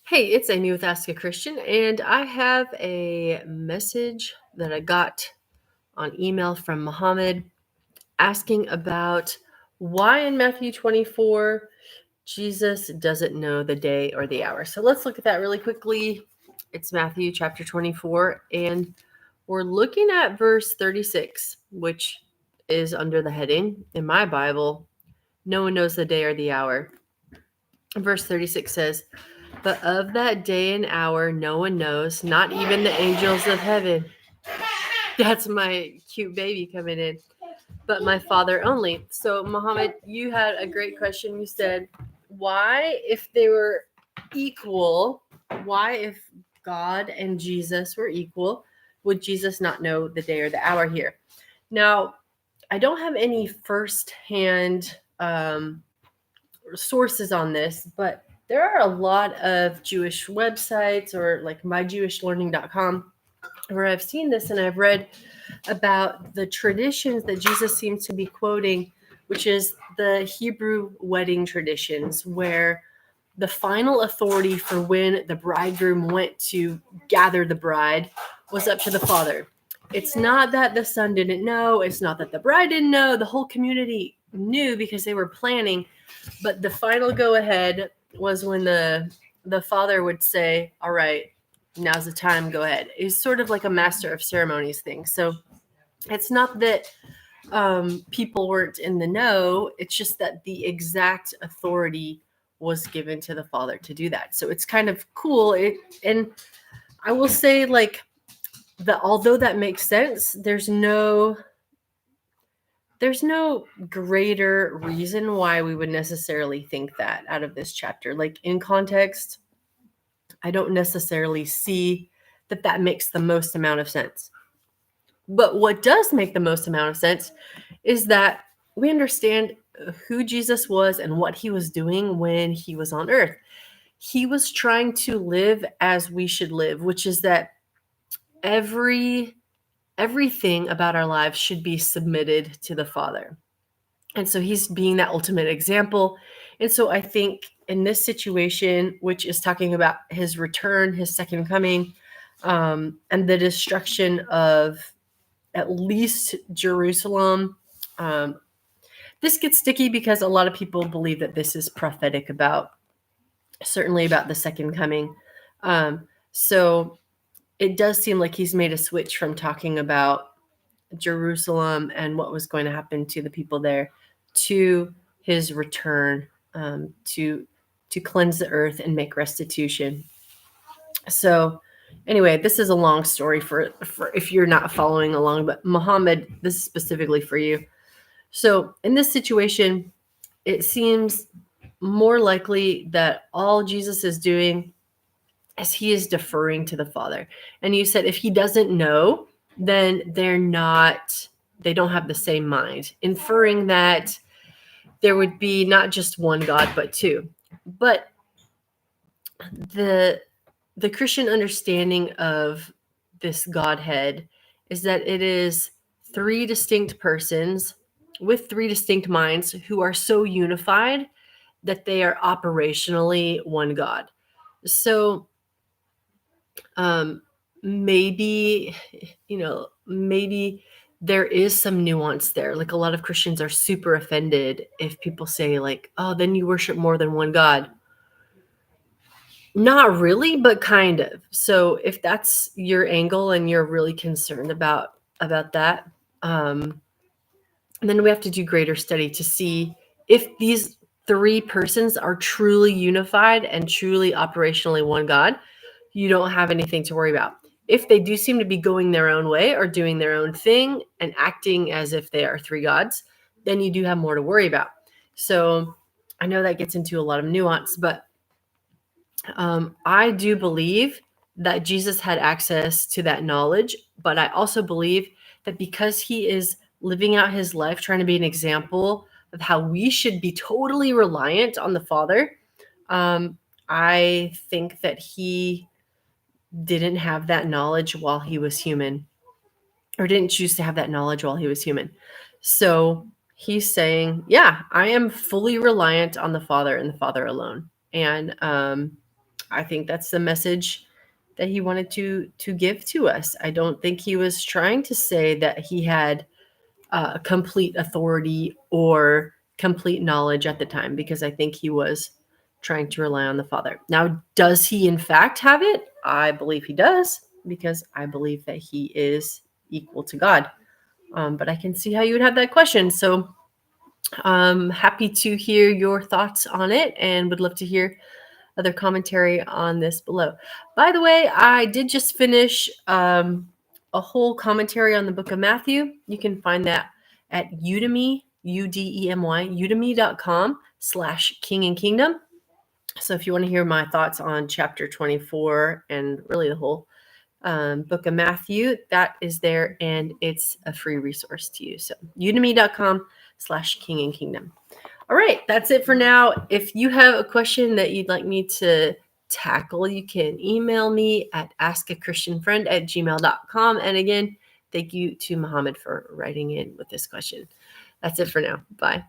Hey, it's Amy with Ask a Christian, and I have a message that I got on email from Muhammad asking about why in Matthew 24 Jesus doesn't know the day or the hour. So let's look at that really quickly. It's Matthew chapter 24, and we're looking at verse 36, which is under the heading in my Bible, No one knows the day or the hour. Verse 36 says, But of that day and hour no one knows, not even the angels of heaven. That's my cute baby coming in. But my Father only. So, Muhammad, you had a great question. You said, why, if they were equal, why, if God and Jesus were equal, would Jesus not know the day or the hour here? Now, I don't have any firsthand sources on this, but there are a lot of Jewish websites or like myjewishlearning.com where I've seen this and I've read about the traditions that Jesus seems to be quoting, which is the Hebrew wedding traditions, where the final authority for when the bridegroom went to gather the bride was up to the father. It's not that the son didn't know. It's not that the bride didn't know. The whole community knew because they were planning. But the final go ahead was when the father would say, all right, now's the time, go ahead. It's sort of like a master of ceremonies thing. So it's not that people weren't in the know. It's just that the exact authority was given to the father to do that. So it's kind of cool. And I will say, like, that although that makes sense, there's no greater reason why we would necessarily think that out of this chapter. Like, in context, I don't necessarily see that makes the most amount of sense. But what does make the most amount of sense is that we understand who Jesus was and what he was doing when he was on earth. He was trying to live as we should live, which is that everything about our lives should be submitted to the Father. And so he's being that ultimate example. And so I think in this situation, which is talking about his return, his second coming, and the destruction of at least Jerusalem. This gets sticky because a lot of people believe that this is prophetic certainly about the second coming. So it does seem like he's made a switch from talking about Jerusalem and what was going to happen to the people there to his return to cleanse the earth and make restitution. So anyway, this is a long story for if you're not following along, but Muhammad, this is specifically for you. So in this situation, it seems more likely that all Jesus is doing is he is deferring to the Father. And you said if he doesn't know, then they don't have the same mind, inferring that there would be not just one God, but two. But the Christian understanding of this Godhead is that it is three distinct persons with three distinct minds who are so unified that they are operationally one God. So maybe there is some nuance there. Like, a lot of Christians are super offended if people say, like, oh, then you worship more than one God. Not really, but kind of. So if that's your angle and you're really concerned about that, then we have to do greater study to see if these three persons are truly unified and truly operationally one God. You don't have anything to worry about. If they do seem to be going their own way or doing their own thing and acting as if they are three gods, then you do have more to worry about. So I know that gets into a lot of nuance, but I do believe that Jesus had access to that knowledge, but I also believe that because he is living out his life trying to be an example of how we should be totally reliant on the Father, I think that he didn't have that knowledge while he was human, or didn't choose to have that knowledge while he was human. So he's saying, yeah, I am fully reliant on the Father and the Father alone. And I think that's the message that he wanted to give to us. I don't think he was trying to say that he had complete authority or complete knowledge at the time, because I think he was trying to rely on the Father. Now, does he in fact have it? I believe he does, because I believe that he is equal to God. But I can see how you would have that question. So happy to hear your thoughts on it, and would love to hear other commentary on this below. By the way, I did just finish a whole commentary on the book of Matthew. You can find that at Udemy, Udemy, udemy.com/King and Kingdom. So if you want to hear my thoughts on chapter 24 and really the whole book of Matthew, that is there, and it's a free resource to use. So udemy.com/King and Kingdom. All right, that's it for now. If you have a question that you'd like me to tackle, you can email me at askachristianfriend@gmail.com. And again, thank you to Muhammad for writing in with this question. That's it for now. Bye.